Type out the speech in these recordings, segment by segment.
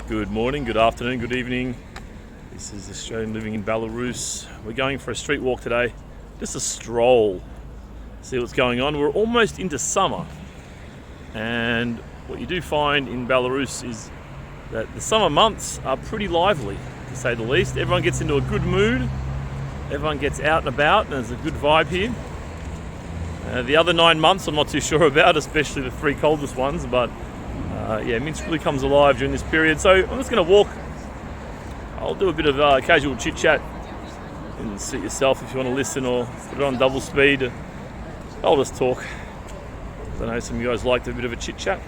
Good morning, good afternoon, good evening. This is Australian living in Belarus. We're going for a street walk today, just a stroll, see what's going on. We're almost into summer, and what you do find in Belarus is that the summer months are pretty lively, to say the least. Everyone gets into a good mood, everyone gets out and about, and there's a good vibe here. The other 9 months I'm not too sure about, especially the 3 coldest ones, but Minsk really comes alive during this period. So I'm just going to walk. I'll do a bit of casual chit chat and suit yourself if you want to listen, or put it on double speed. I'll just talk. I know some of you guys liked a bit of a chit chat.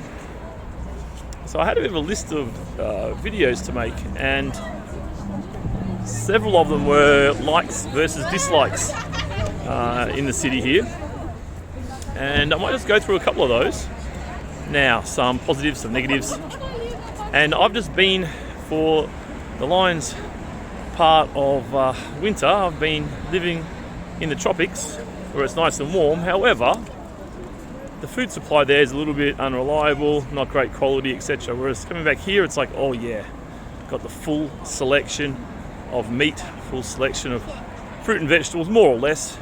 So I had a bit of a list of videos to make, and several of them were likes versus dislikes in the city here. And I might just go through a couple of those. Now, some positives, some negatives. And I've just been, for the Lions part of winter, I've been living in the tropics where it's nice and warm. However, the food supply there is a little bit unreliable, not great quality, etc. Whereas coming back here, it's like, oh yeah, got the full selection of meat, full selection of fruit and vegetables, more or less.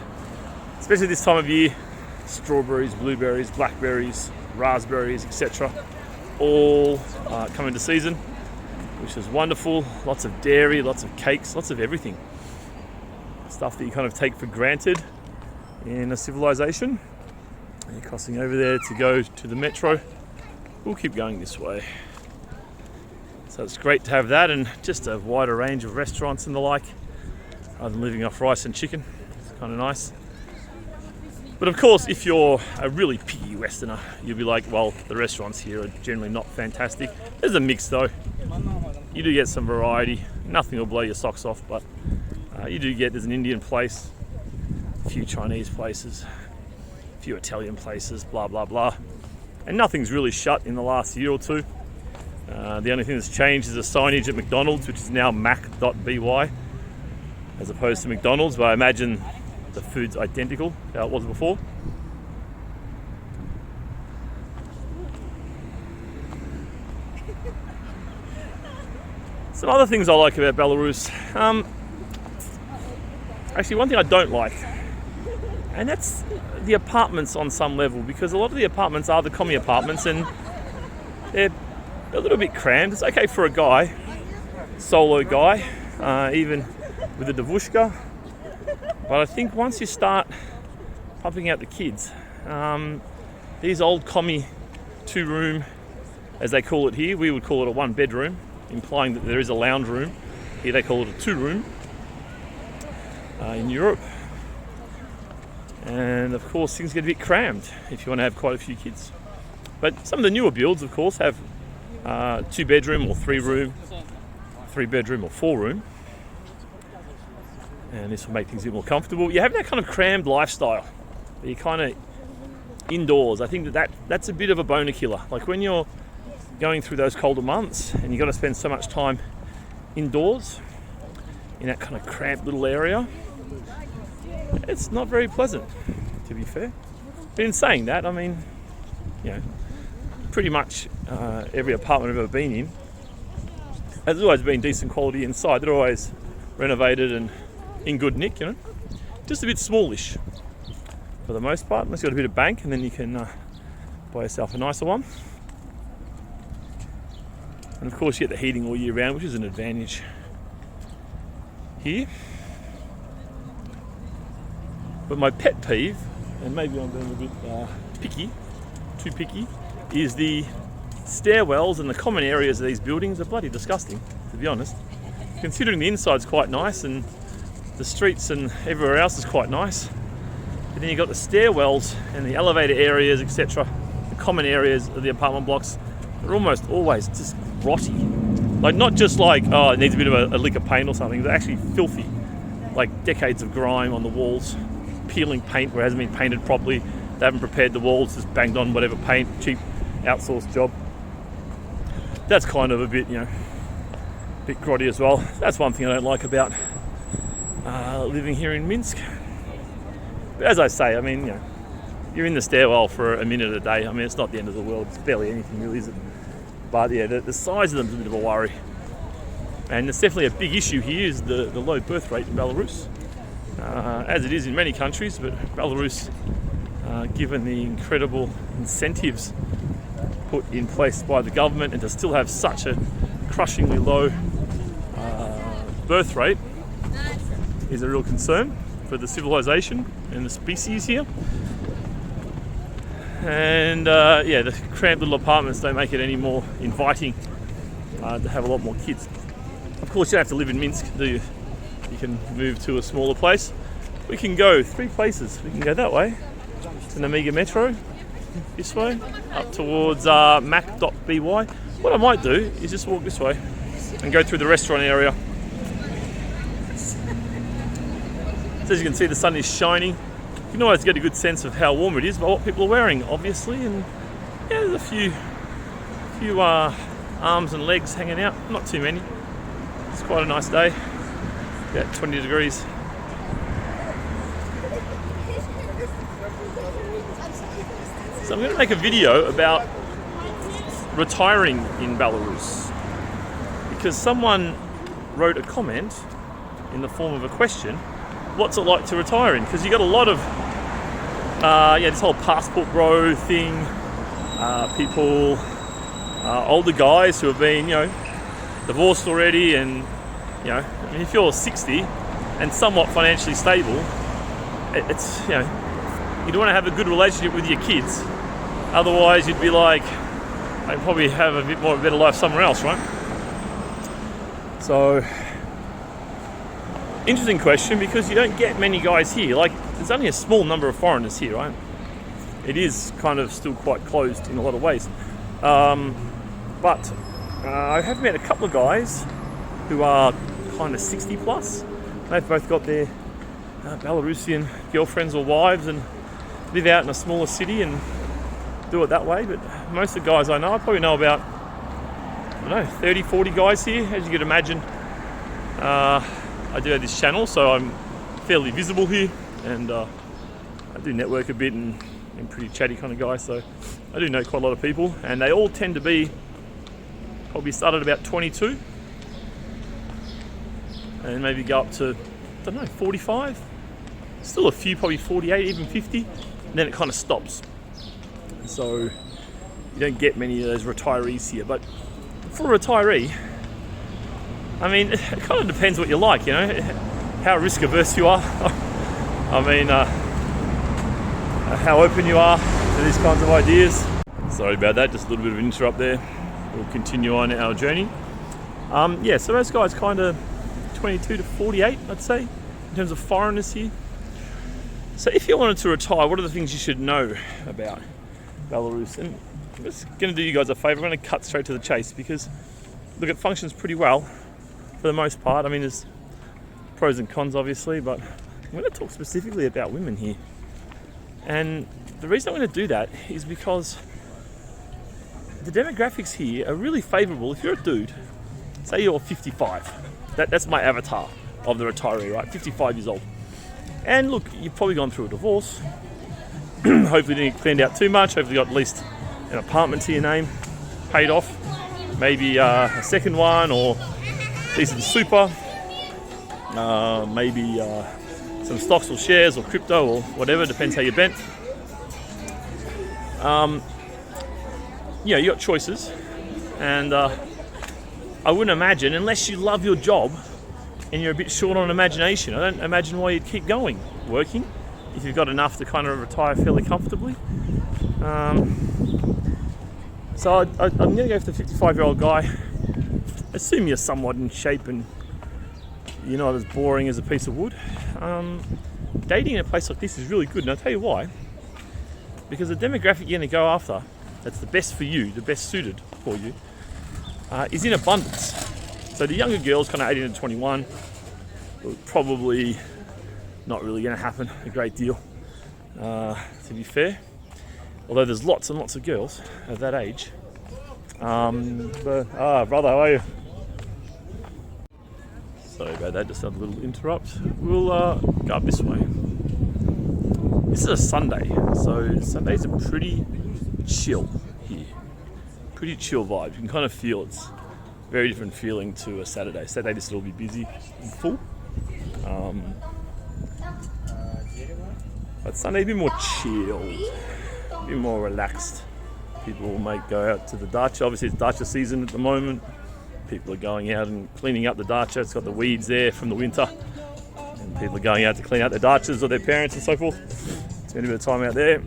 Especially this time of year, strawberries, blueberries, blackberries, raspberries, etc. all come into season, which is wonderful. Lots of dairy, lots of cakes, lots of everything. Stuff that you kind of take for granted in a civilization. And you're crossing over there to go to the metro. We'll keep going this way. So it's great to have that, and just a wider range of restaurants and the like, rather than living off rice and chicken. It's kind of nice. But of course, if you're a really picky Westerner, you'll be like, well, the restaurants here are generally not fantastic. There's a mix though. You do get some variety. Nothing will blow your socks off, but you do get, there's an Indian place, a few Chinese places, a few Italian places, blah, blah, blah. And nothing's really shut in the last year or two. The only thing that's changed is the signage at McDonald's, which is now mac.by, as opposed to McDonald's, but I imagine the food's identical how it was before. Some other things I like about Belarus. Actually, one thing I don't like, and that's the apartments on some level, because a lot of the apartments are the commie apartments, and they're a little bit crammed. It's okay for a guy, solo guy, even with a devushka. But I think once you start pumping out the kids, these old commie 2-room, as they call it here, we would call it a 1-bedroom, implying that there is a lounge room. Here they call it a 2-room in Europe. And of course things get a bit crammed if you want to have quite a few kids. But some of the newer builds, of course, have 2-bedroom or 3-room, 3-bedroom or 4-room. And this will make things a bit more comfortable. You have that kind of crammed lifestyle. You're kind of indoors. I think that's a bit of a boner killer. Like when you're going through those colder months and you've got to spend so much time indoors in that kind of cramped little area, it's not very pleasant, to be fair. But in saying that, I mean, you know, pretty much every apartment I've ever been in has always been decent quality inside. They're always renovated and in good nick, you know. Just a bit smallish for the most part, unless you've got a bit of bank, and then you can buy yourself a nicer one. And of course you get the heating all year round, which is an advantage here. But my pet peeve, and maybe I'm being a bit picky, too picky, is the stairwells and the common areas of these buildings are bloody disgusting, to be honest. Considering the inside's quite nice and the streets and everywhere else is quite nice, but then you've got the stairwells and the elevator areas, etc., the common areas of the apartment blocks, they're almost always just grotty. Like, not just like, oh, it needs a bit of a lick of paint or something, they're actually filthy. Like decades of grime on the walls, peeling paint where it hasn't been painted properly, they haven't prepared the walls, just banged on whatever paint, cheap outsourced job. That's kind of a bit, you know, bit grotty as well. That's one thing I don't like about living here in Minsk. But as I say, I mean, you know, you're in the stairwell for a minute a day. I mean, it's not the end of the world. It's barely anything really, is it? But yeah, the size of them is a bit of a worry. And it's definitely a big issue here is the low birth rate in Belarus. As it is in many countries, but Belarus, given the incredible incentives put in place by the government and to still have such a crushingly low birth rate, is a real concern for the civilization and the species here. And yeah, the cramped little apartments don't make it any more inviting to have a lot more kids. Of course, you don't have to live in Minsk, do you? You can move to a smaller place. We can go 3 places. We can go that way, to the Mega Metro, this way, up towards mac.by. What I might do is just walk this way and go through the restaurant area. So as you can see, the sun is shining. You can always get a good sense of how warm it is by what people are wearing, obviously. And yeah, there's a few arms and legs hanging out. Not too many. It's quite a nice day. About 20 degrees. So I'm going to make a video about retiring in Belarus, because someone wrote a comment in the form of a question: what's it like to retire in? Because you got a lot of this whole passport bro thing, people, older guys who have been divorced already, and I mean, if you're 60 and somewhat financially stable, it's you don't want to have a good relationship with your kids. Otherwise, you'd be like, they probably have a bit more of a better life somewhere else, right? So, interesting question, because you don't get many guys here. Like, there's only a small number of foreigners here, right? It is kind of still quite closed in a lot of ways. But I have met a couple of guys who are kind of 60 plus. They've both got their Belarusian girlfriends or wives and live out in a smaller city and do it that way. But most of the guys I probably know about, 30, 40 guys here, as you could imagine. I do have this channel, so I'm fairly visible here, and I do network a bit and I'm a pretty chatty kind of guy, so I do know quite a lot of people, and they all tend to be probably start at about 22 and maybe go up to, 45. Still a few, probably 48, even 50, and then it kind of stops. So you don't get many of those retirees here. But for a retiree, I mean, it kind of depends what you like, how risk averse you are. I mean, how open you are to these kinds of ideas. Sorry about that, just a little bit of an interrupt there. We'll continue on our journey. So those guys kind of 22 to 48, I'd say, in terms of foreigners here. So if you wanted to retire, what are the things you should know about Belarus? And I'm just going to do you guys a favour. I'm going to cut straight to the chase, because look, it functions pretty well for the most part. I mean, there's pros and cons, obviously, but I'm going to talk specifically about women here. And the reason I'm going to do that is because the demographics here are really favourable. If you're a dude, say you're 55, that's my avatar of the retiree, right? 55 years old. And look, you've probably gone through a divorce. Hopefully didn't get cleaned out too much. Hopefully got at least an apartment to your name, paid off. Maybe a second one, or decent super. Maybe some stocks or shares or crypto or whatever, depends how you're bent. You got choices. And I wouldn't imagine, unless you love your job and you're a bit short on imagination, I don't imagine why you'd keep going, working, if you've got enough to kind of retire fairly comfortably. So I'm going to go for the 55-year-old guy. Assume you're somewhat in shape and you're not as boring as a piece of wood. Dating in a place like this is really good, and I'll tell you why. Because the demographic you're going to go after, that's the best for you, the best suited for you, is in abundance. So the younger girls, kind of 18 to 21, probably not really going to happen a great deal, to be fair. Although there's lots and lots of girls of that age. Brother, how are you? Sorry about that, just had a little interrupt. We'll go up this way. This is a Sunday, so Sundays are pretty chill here. pretty chill vibe. You can kind of feel it's a very different feeling to a Saturday. Saturday just will be busy and full. But Sunday a bit more chilled, a bit more relaxed. People might go out to the dacha. Obviously it's dacha season at the moment. People are going out and cleaning up the dacha. It's got the weeds there from the winter. And people are going out to clean out their dachas or their parents and so forth. Spend a bit of time out there.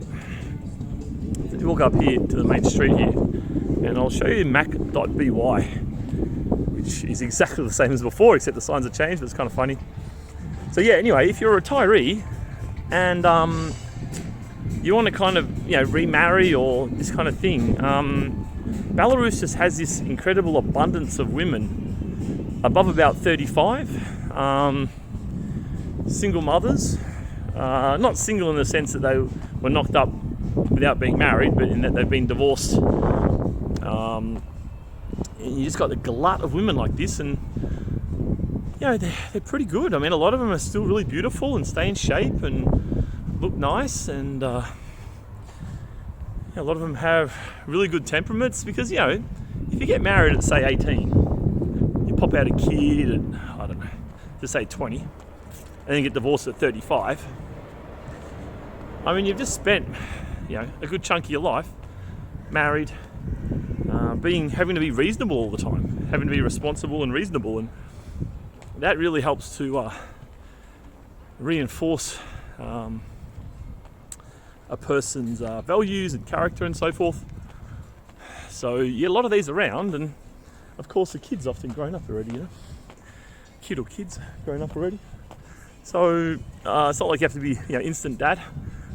So you walk up here to the main street here and I'll show you mac.by, which is exactly the same as before except the signs have changed, but it's kind of funny. So yeah, anyway, if you're a retiree and you want to kind of, remarry or this kind of thing, Belarus just has this incredible abundance of women above about 35, single mothers, not single in the sense that they were knocked up without being married, but in that they've been divorced. And you just got the glut of women like this, and they're pretty good. I mean, a lot of them are still really beautiful and stay in shape and look nice, and a lot of them have really good temperaments because, if you get married at, say, 18, you pop out a kid at, I don't know, just say 20, and then get divorced at 35, I mean, you've just spent, a good chunk of your life married, having to be reasonable all the time, having to be responsible and reasonable, and that really helps to reinforce a person's values and character and so forth. So a lot of these around, and of course the kids often grown up already, kid or kids grown up already. So it's not like you have to be instant dad,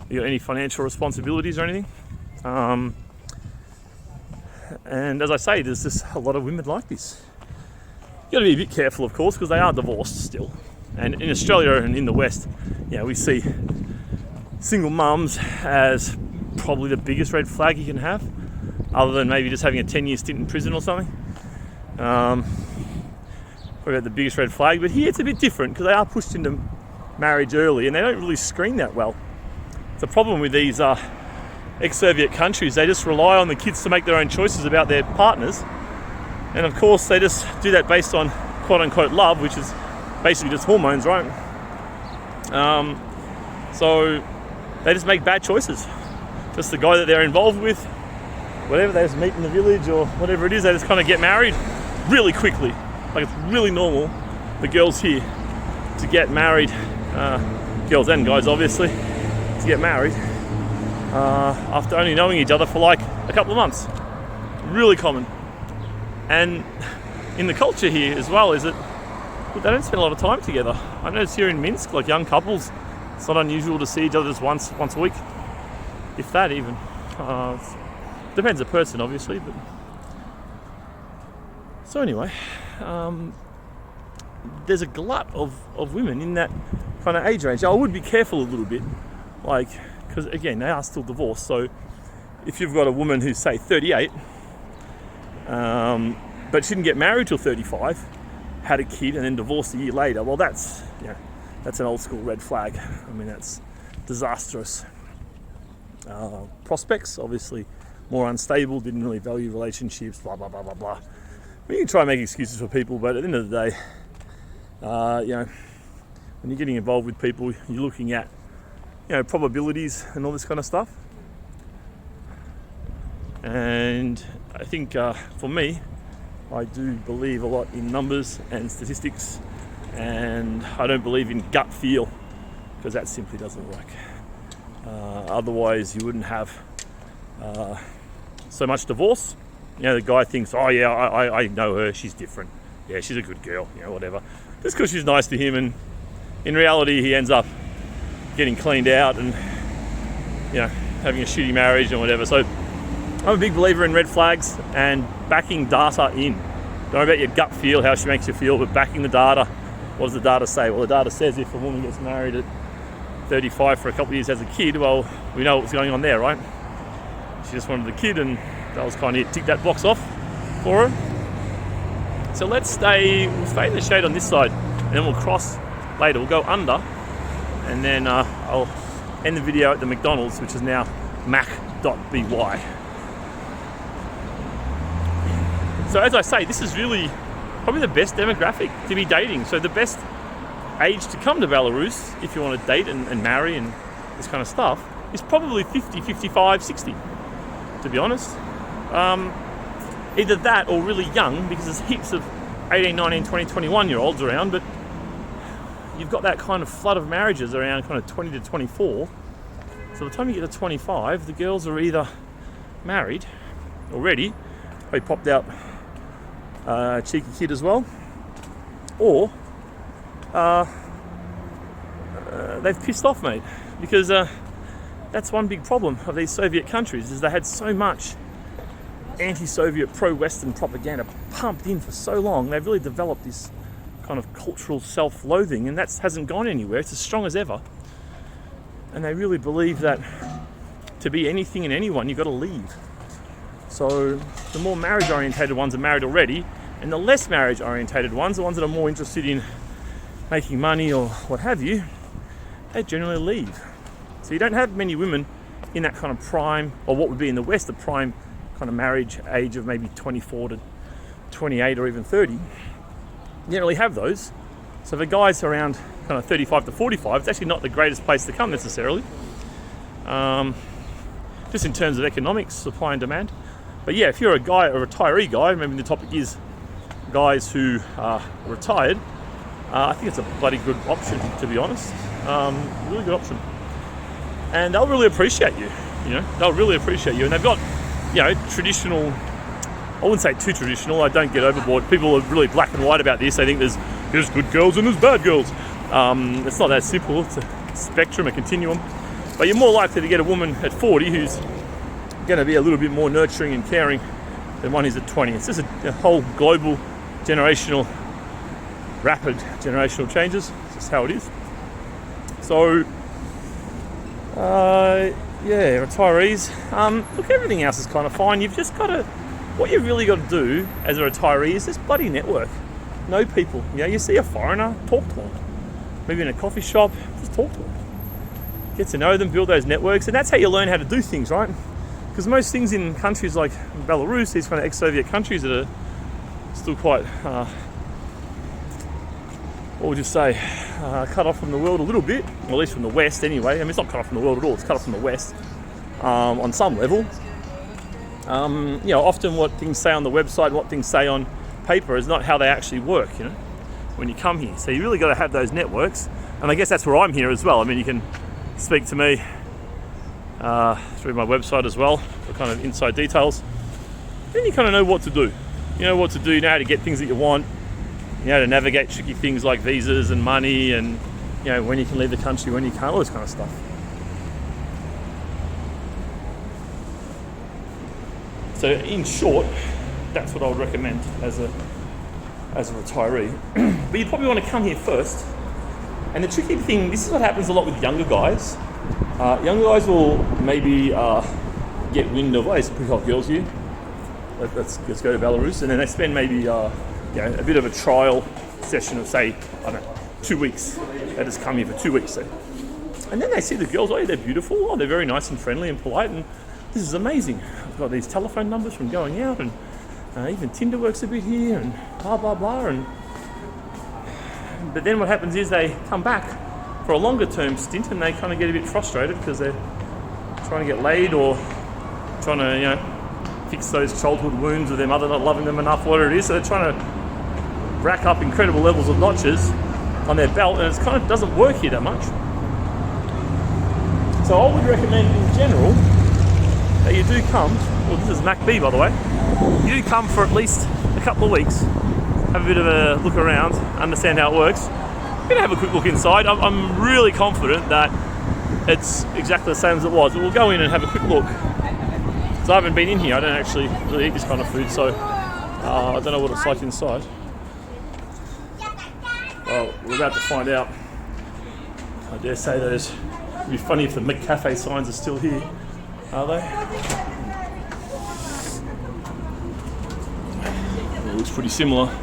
you got any financial responsibilities or anything. And as I say, there's just a lot of women like this. You got to be a bit careful, of course, because they are divorced still. And in Australia and in the West, we see single mums as probably the biggest red flag you can have, other than maybe just having a 10-year stint in prison or something. Probably the biggest red flag. But here it's a bit different because they are pushed into marriage early and they don't really screen that well. It's a problem with these ex-Soviet countries. They just rely on the kids to make their own choices about their partners. And of course they just do that based on quote-unquote love, which is basically just hormones, right? So they just make bad choices. Just the guy that they're involved with, whatever, they just meet in the village or whatever it is, they just kind of get married really quickly. Like it's really normal for girls here to get married, girls and guys obviously, to get married after only knowing each other for like a couple of months. Really common. And in the culture here as well is that they don't spend a lot of time together. I notice here in Minsk, like young couples, it's not unusual to see each other just once a week, if that even. Depends on the person, obviously. But so anyway, there's a glut of women in that kind of age range. I would be careful a little bit, because again, they are still divorced. So if you've got a woman who's say 38, but she didn't get married till 35, had a kid and then divorced a year later, well, that's an old school red flag. I mean, that's disastrous. Prospects, obviously more unstable, didn't really value relationships, blah, blah, blah, blah, blah. You can try and make excuses for people, but at the end of the day, when you're getting involved with people, you're looking at, probabilities and all this kind of stuff. And I think for me, I do believe a lot in numbers and statistics, and I don't believe in gut feel, because that simply doesn't work. Otherwise you wouldn't have so much divorce. The guy thinks, oh yeah, I know her, she's different, yeah, she's a good girl, whatever, just because she's nice to him, and in reality he ends up getting cleaned out and having a shitty marriage and whatever. So I'm a big believer in red flags and backing data in. Don't worry about your gut feel, how she makes you feel, but backing the data. What does the data say? Well, the data says if a woman gets married at 35 for a couple of years, has a kid, well, we know what's going on there, right? She just wanted a kid, and that was kind of tick that box off for her. So we'll stay in the shade on this side, and then we'll cross later. We'll go under, and then I'll end the video at the McDonald's, which is now mac.by. So as I say, this is really probably the best demographic to be dating. So the best age to come to Belarus, if you want to date and marry and this kind of stuff, is probably 50, 55, 60, to be honest. Either that or really young, because there's heaps of 18, 19, 20, 21 year olds around, but you've got that kind of flood of marriages around kind of 20 to 24. So by the time you get to 25, the girls are either married already, probably popped out a cheeky kid as well, or they've pissed off, mate, because that's one big problem of these Soviet countries, is they had so much anti-Soviet pro-Western propaganda pumped in for so long. They've really developed this kind of cultural self-loathing, and that hasn't gone anywhere. It's as strong as ever, and they really believe that to be anything and anyone, you've got to leave. So the more marriage-orientated ones are married already, and the less marriage-orientated ones, the ones that are more interested in making money or what have you, they generally leave. So you don't have many women in that kind of prime, or what would be in the West, the prime kind of marriage age of maybe 24 to 28 or even 30. You don't really have those. So for guys around kind of 35 to 45, it's actually not the greatest place to come necessarily. Just in terms of economics, supply and demand. But yeah, if you're a guy, a retiree guy, remember the topic is guys who are retired, I think it's a bloody good option, to be honest. Really good option. And they'll really appreciate you, they'll really appreciate you. And they've got, traditional, I wouldn't say too traditional, I don't get overboard. People are really black and white about this. They think there's good girls and there's bad girls. It's not that simple. It's a spectrum, a continuum. But you're more likely to get a woman at 40 who's going to be a little bit more nurturing and caring than one who's at 20. It's just a whole global rapid generational changes. It's just how it is. So, retirees. Look, everything else is kind of fine. You've just got to, what you've really got to do as a retiree is just bloody network. Know people. You see a foreigner, talk to them. Maybe in a coffee shop, just talk to them. Get to know them, build those networks, and that's how you learn how to do things, right? Because most things in countries like Belarus, these kind of ex-Soviet countries that are still quite, what would you say, cut off from the world a little bit, or at least from the West anyway. I mean, it's not cut off from the world at all, it's cut off from the West on some level. Often what things say on the website, what things say on paper is not how they actually work, when you come here. So you really got to have those networks, and I guess that's where I'm here as well. I mean, you can speak to me through my website as well for kind of inside details. Then you kind of know what to do. You know what to do, you know how to get things that you want, you know how to navigate tricky things like visas and money and, when you can leave the country, when you can't, all this kind of stuff. So in short, that's what I would recommend as a retiree. But you probably want to come here first. And the tricky thing, this is what happens a lot with younger guys. Younger guys will maybe get wind of, there's some pretty hot girls here. Let's go to Belarus. And then they spend maybe a bit of a trial session of, say, 2 weeks. They just come here for 2 weeks. And then they see the girls, they're beautiful, they're very nice and friendly and polite, and this is amazing. I've got these telephone numbers from going out, and even Tinder works a bit here, and blah, blah, blah. But then what happens is they come back for a longer term stint, and they kind of get a bit frustrated because they're trying to get laid or trying to, fix those childhood wounds of their mother not loving them enough, whatever it is. So they're trying to rack up incredible levels of notches on their belt, and it kind of doesn't work here that much. So I would recommend in general that you do come, well, this is mac.by, by the way, you do come for at least a couple of weeks, have a bit of a look around, understand how it works. I'm going to have a quick look inside. I'm really confident that it's exactly the same as it was, but we'll go in and have a quick look. So I haven't been in here, I don't actually really eat this kind of food, so I don't know what it's like inside. Well, we're about to find out. I dare say those, it'd be funny if the McCafe signs are still here. Are they? It looks pretty similar.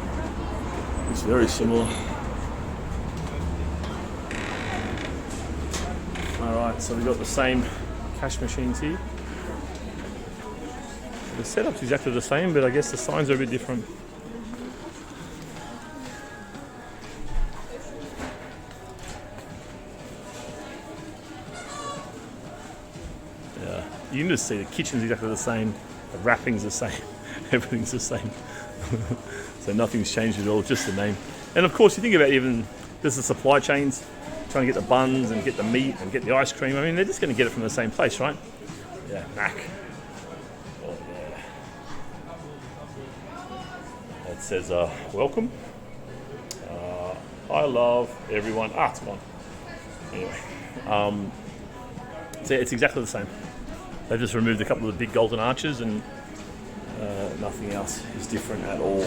It's very similar. Alright, so we've got the same cash machines here. The setup's exactly the same, but I guess the signs are a bit different. Yeah, you can just see the kitchen's exactly the same, the wrapping's the same, everything's the same. So nothing's changed at all, just the name. And of course, you think about even there's the supply chains, trying to get the buns and get the meat and get the ice cream. I mean, they're just going to get it from the same place, right? Yeah, Mac. Oh, yeah. It says, welcome. I love everyone. It's gone. Anyway, so it's exactly the same. They've just removed a couple of the big golden arches and nothing else is different at all.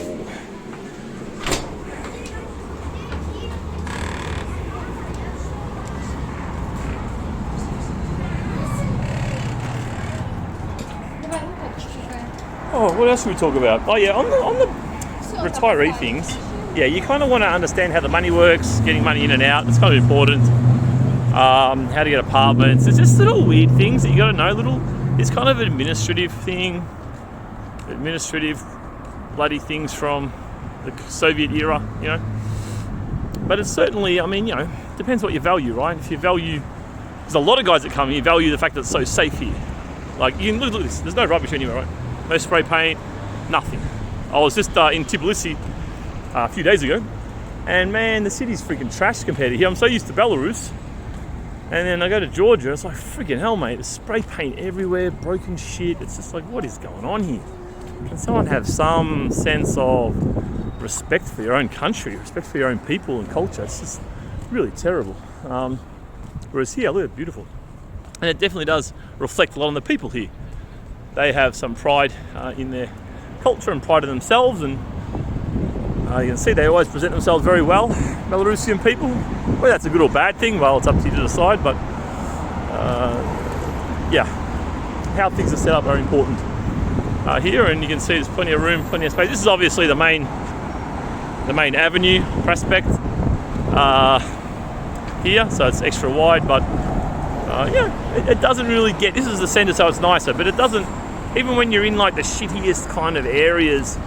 Oh, what else should we talk about? Oh yeah, on the retiree things, yeah, you kind of want to understand how the money works, getting money in and out. It's kind of important. How to get apartments. It's just little weird things that you got to know. It's kind of an administrative thing, bloody things from the Soviet era, you know. But it's certainly, I mean, you know, depends what you value, right? If you value, there's a lot of guys that come here value the fact that it's so safe here. Like, you can look at this. There's no rubbish anywhere, right? No spray paint, nothing. I was just in Tbilisi a few days ago, and man, the city's freaking trash compared to here. I'm so used to Belarus, and then I go to Georgia, it's like, freaking hell, mate, there's spray paint everywhere, broken shit. It's just like, what is going on here? Can someone have some sense of respect for your own country, respect for your own people and culture? It's just really terrible. Whereas here, look, it's beautiful. And it definitely does reflect a lot on the people here. They have some pride in their culture and pride in themselves, and you can see they always present themselves very well, Belarusian people. Whether that's a good or bad thing, well, it's up to you to decide, but yeah, how things are set up are important here, and you can see there's plenty of room, plenty of space. This is obviously the main avenue, Prospect, here, so it's extra wide, but yeah, it doesn't really get, this is the centre, so it's nicer, but it doesn't, even when you're in like the shittiest kind of areas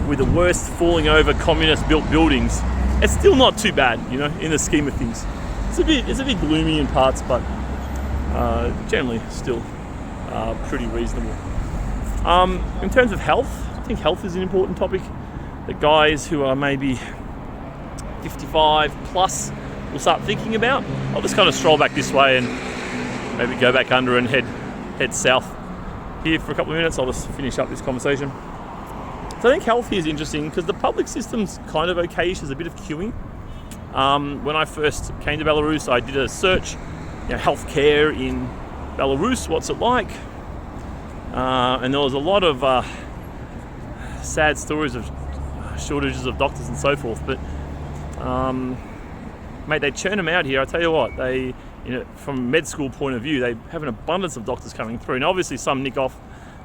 with the worst falling over communist built buildings, it's still not too bad, you know, in the scheme of things. It's a bit gloomy in parts, but generally still pretty reasonable. In terms of health, I think health is an important topic. The guys who are maybe 55 plus will start thinking about. I'll just kind of stroll back this way and maybe go back under and head south here for a couple of minutes. I'll just finish up this conversation. So I think health here is interesting because the public system's kind of okay-ish. There's a bit of queuing. When I first came to Belarus, I did a search, you know, healthcare in Belarus, what's it like? And there was a lot of sad stories of shortages of doctors and so forth. But mate, they churn them out here. I tell you what, they, you know, from a med school point of view, they have an abundance of doctors coming through. And obviously some nick off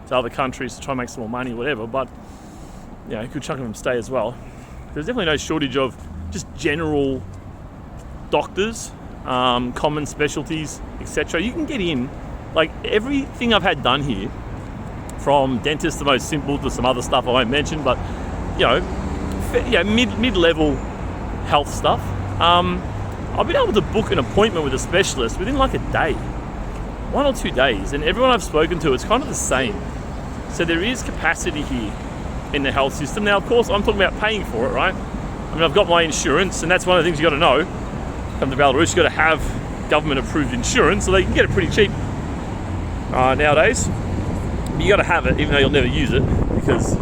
to other countries to try and make some more money, whatever. But you know, a good chunk of them stay as well. There's definitely no shortage of just general doctors, common specialties, etc. You can get in, like everything I've had done here, from dentist the most simple to some other stuff I won't mention, but you know, mid-level health stuff. I've been able to book an appointment with a specialist within like a day, 1 or 2 days, and everyone I've spoken to, it's kind of the same. So there is capacity here in the health system. Now, of course, I'm talking about paying for it, right? I mean, I've got my insurance, and that's one of the things you got to know. Come to Belarus, you got to have government-approved insurance, so they can get it pretty cheap nowadays. But you got to have it, even though you'll never use it, because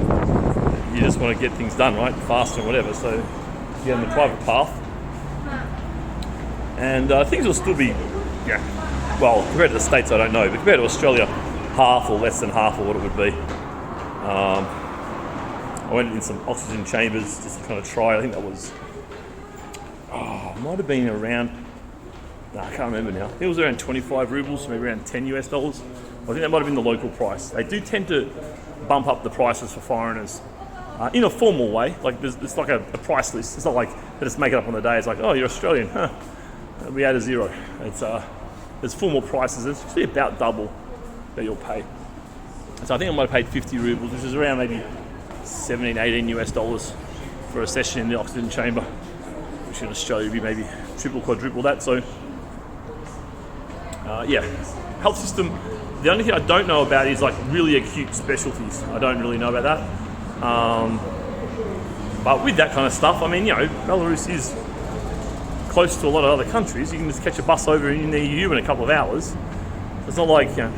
you just want to get things done, right, faster and whatever. So you get on the private path, and things will still be, yeah, well, compared to the States, I don't know, but compared to Australia, half or less than half of what it would be. I went in some oxygen chambers just to kind of try. I think that was, might have been around, I can't remember now. I think it was around 25 rubles, maybe around 10 US dollars. I think that might have been the local price. They do tend to bump up the prices for foreigners in a formal way. Like it's like a price list. It's not like they just make it up on the day. It's like, oh, you're Australian, huh? We add a zero. It's there's formal prices. It's actually about double that you'll pay. So I think I might have paid 50 rubles, which is around maybe 17, 18 US dollars for a session in the oxygen chamber, which in Australia would be maybe triple, quadruple that. So yeah, health system. The only thing I don't know about is like really acute specialties. I don't really know about that. But with that kind of stuff, I mean, you know, Belarus is close to a lot of other countries. You can just catch a bus over in the EU in a couple of hours. It's not like, you know,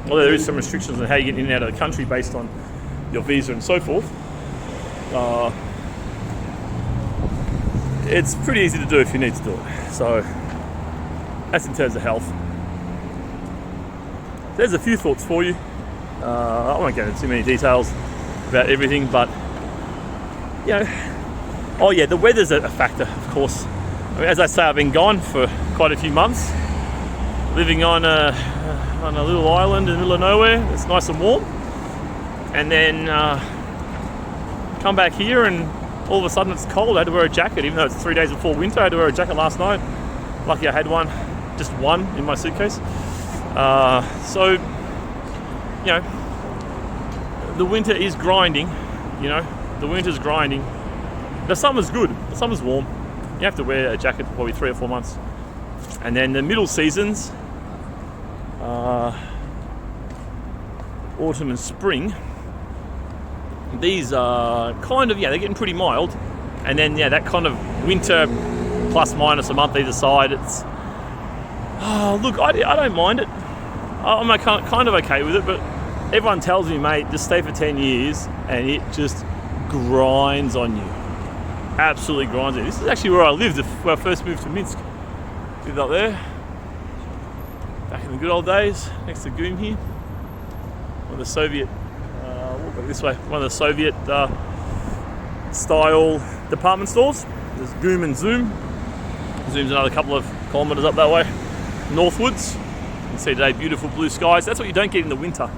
although there is some restrictions on how you get in and out of the country based on your visa and so forth. It's pretty easy to do if you need to do it. So that's in terms of health. There's a few thoughts for you. I won't go into too many details about everything, but you know, oh yeah, the weather's a factor, of course. I mean, as I say, I've been gone for quite a few months, living on a little island in the middle of nowhere. It's nice and warm, and then come back here and all of a sudden it's cold. I had to wear a jacket, even though it's 3 days before winter. I had to wear a jacket last night. Lucky I had one, just one in my suitcase. So, you know, the winter is grinding, you know, the winter's grinding. The summer's good, the summer's warm. You have to wear a jacket for probably 3 or 4 months. And then the middle seasons, autumn and spring, these are kind of, yeah, they're getting pretty mild. And then, yeah, that kind of winter plus minus a month either side, it's, look, I don't mind it. I'm kind of okay with it, but everyone tells me, mate, just stay for 10 years and it just grinds on you. Absolutely grinds on you. This is actually where I lived when I first moved to Minsk. Lived up there, back in the good old days, next to Goom here. One of the Soviet, walk back this way, one of the Soviet style department stores. There's Goom and Zoom. Zoom's another couple of kilometres up that way, northwards. You can see today beautiful blue skies. That's what you don't get in the winter.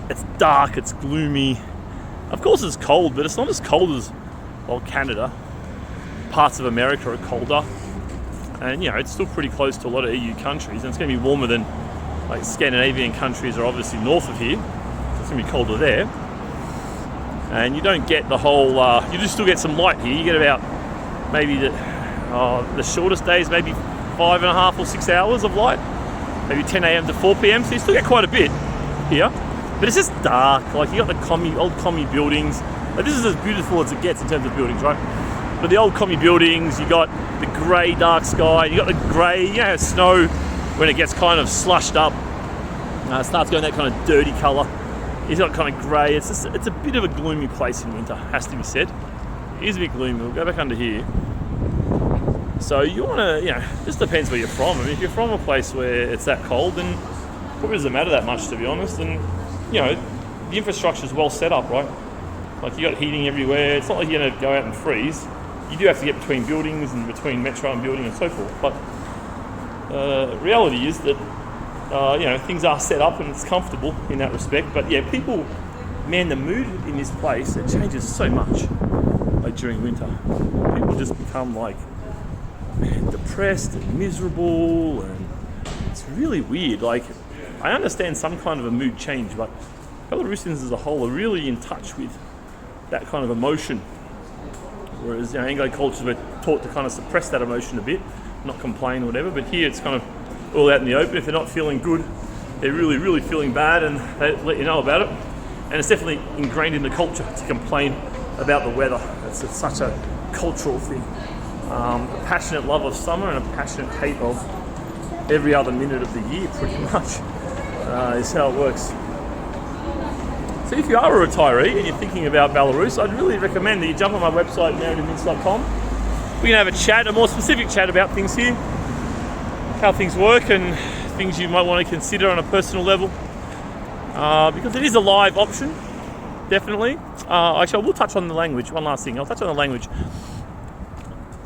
It's dark, it's gloomy. Of course it's cold, but it's not as cold as, well, Canada. Parts of America are colder. And, you know, it's still pretty close to a lot of EU countries. And it's going to be warmer than, like, Scandinavian countries are obviously north of here. So it's going to be colder there. And you don't get the whole, you just still get some light here. You get about maybe the shortest days, maybe 5.5 or 6 hours of light. Maybe 10 a.m. to 4 p.m. So you still get quite a bit here. But it's just dark. Like, you got the old commie buildings. Like, this is as beautiful as it gets in terms of buildings, right? But the old commie buildings, you got the grey dark sky, you got the grey, you know, snow when it gets kind of slushed up. It starts going that kind of dirty colour. It's got kind of grey. It's a bit of a gloomy place in winter, has to be said. It is a bit gloomy. We'll go back under here. So you want to, you know, just depends where you're from. I mean, if you're from a place where it's that cold, then it probably doesn't matter that much, to be honest. And, you know, the infrastructure is well set up, right? Like, you got heating everywhere. It's not like you're going to go out and freeze. You do have to get between buildings and between metro and building and so forth. But reality is that, you know, things are set up and it's comfortable in that respect. But yeah, people, man, the mood in this place, it changes so much, like, during winter. People just become, like, man, depressed and miserable, and it's really weird. Like, I understand some kind of a mood change, but Belarusians as a whole are really in touch with that kind of emotion. Whereas, you know, Anglo cultures were taught to kind of suppress that emotion a bit, not complain or whatever, but here it's kind of all out in the open. If they're not feeling good, they're really, really feeling bad, and they let you know about it. And it's definitely ingrained in the culture to complain about the weather. It's such a cultural thing. A passionate love of summer and a passionate hate of every other minute of the year, pretty much, is how it works. So if you are a retiree and you're thinking about Belarus, I'd really recommend that you jump on my website, unedited.com. We can have a chat, a more specific chat about things here, how things work and things you might want to consider on a personal level, because it is a live option, definitely. Actually, I will touch on the language. One last thing, I'll touch on the language.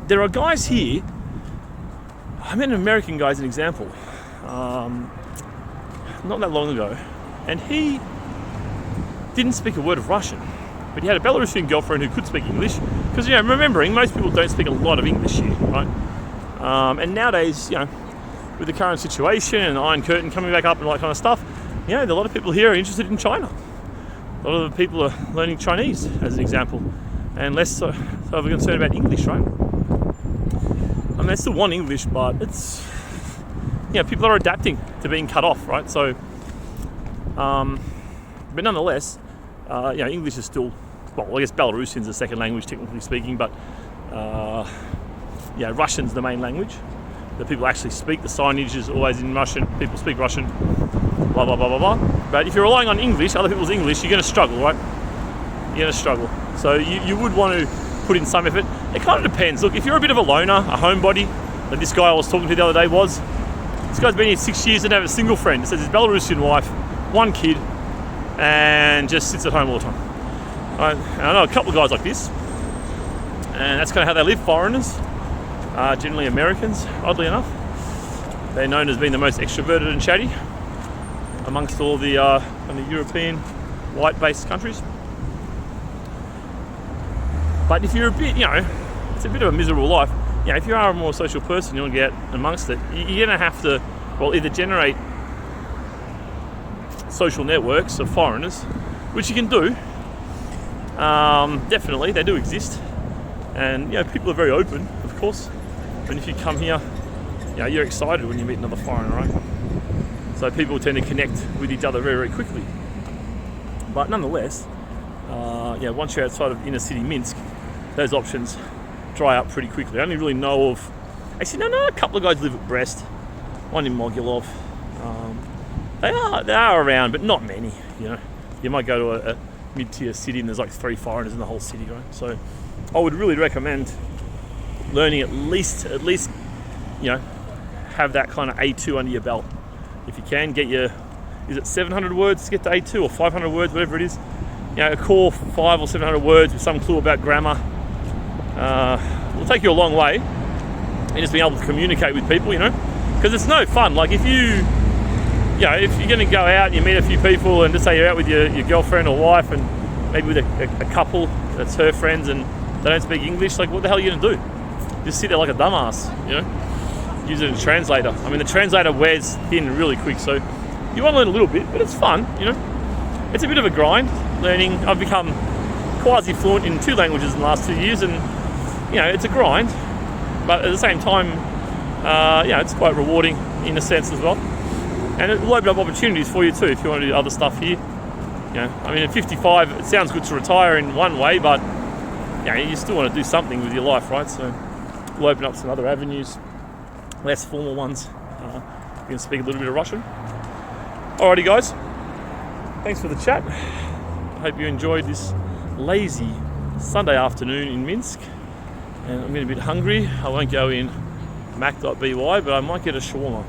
There are guys here, I met an American guy as an example, not that long ago, and he didn't speak a word of Russian, but he had a Belarusian girlfriend who could speak English, because, you know, remembering, most people don't speak a lot of English here, right? And nowadays, you know, with the current situation and the Iron Curtain coming back up and all that kind of stuff, you know, a lot of people here are interested in China. A lot of the people are learning Chinese, as an example, and less so of a concern about English, right? I mean, they still want English, but it's, people are adapting to being cut off, right? So, but nonetheless, English is still, well, I guess Belarusian's the second language, technically speaking, but Russian's the main language. The people actually speak. The signage is always in Russian. People speak Russian, blah, blah, blah, blah, blah. But if you're relying on English, other people's English, you're going to struggle, right? You're going to struggle. So you would want to put in some effort. It kind of depends. Look, if you're a bit of a loner, a homebody, like this guy I was talking to the other day was, this guy's been here 6 years and have a single friend. It says his Belarusian wife, one kid, and just sits at home all the time. And I know a couple of guys like this, and that's kind of how they live, foreigners, generally Americans, oddly enough. They're known as being the most extroverted and chatty amongst all the kind of European white-based countries. But if you're a bit, it's a bit of a miserable life. If you are a more social person, you want to get amongst it, you're going to have to, either generate social networks of foreigners, which you can do. Definitely, they do exist. And, people are very open, of course. And if you come here, you're excited when you meet another foreigner, right? So people tend to connect with each other very, very quickly. But nonetheless, once you're outside of inner city Minsk, those options dry up pretty quickly. I only really know of, a couple of guys live at Brest, one in Mogilov. They are around, but not many. You might go to a mid-tier city and there's like 3 foreigners in the whole city, right? So I would really recommend learning at least have that kind of A2 under your belt. If you can, get your, is it 700 words to get to A2 or 500 words, whatever it is. A core 500 or 700 words with some clue about grammar will take you a long way. And just being able to communicate with people, because it's no fun. Like if if you're going to go out and you meet a few people and just say you're out with your girlfriend or wife and maybe with a couple that's her friends and they don't speak English, like what the hell are you going to do? Just sit there like a dumbass, Use it as a translator. I mean, the translator wears thin really quick, so you want to learn a little bit, but it's fun, It's a bit of a grind learning. I've become quasi-fluent in 2 languages in the last 2 years, and, it's a grind, but at the same time, it's quite rewarding in a sense as well. And it will open up opportunities for you too if you want to do other stuff here. At 55, it sounds good to retire in one way, but you still want to do something with your life, right? So we'll open up some other avenues, less formal ones. You can speak a little bit of Russian. Alrighty, guys. Thanks for the chat. I hope you enjoyed this lazy Sunday afternoon in Minsk. And I'm getting a bit hungry. I won't go in mac.by, but I might get a shawarma.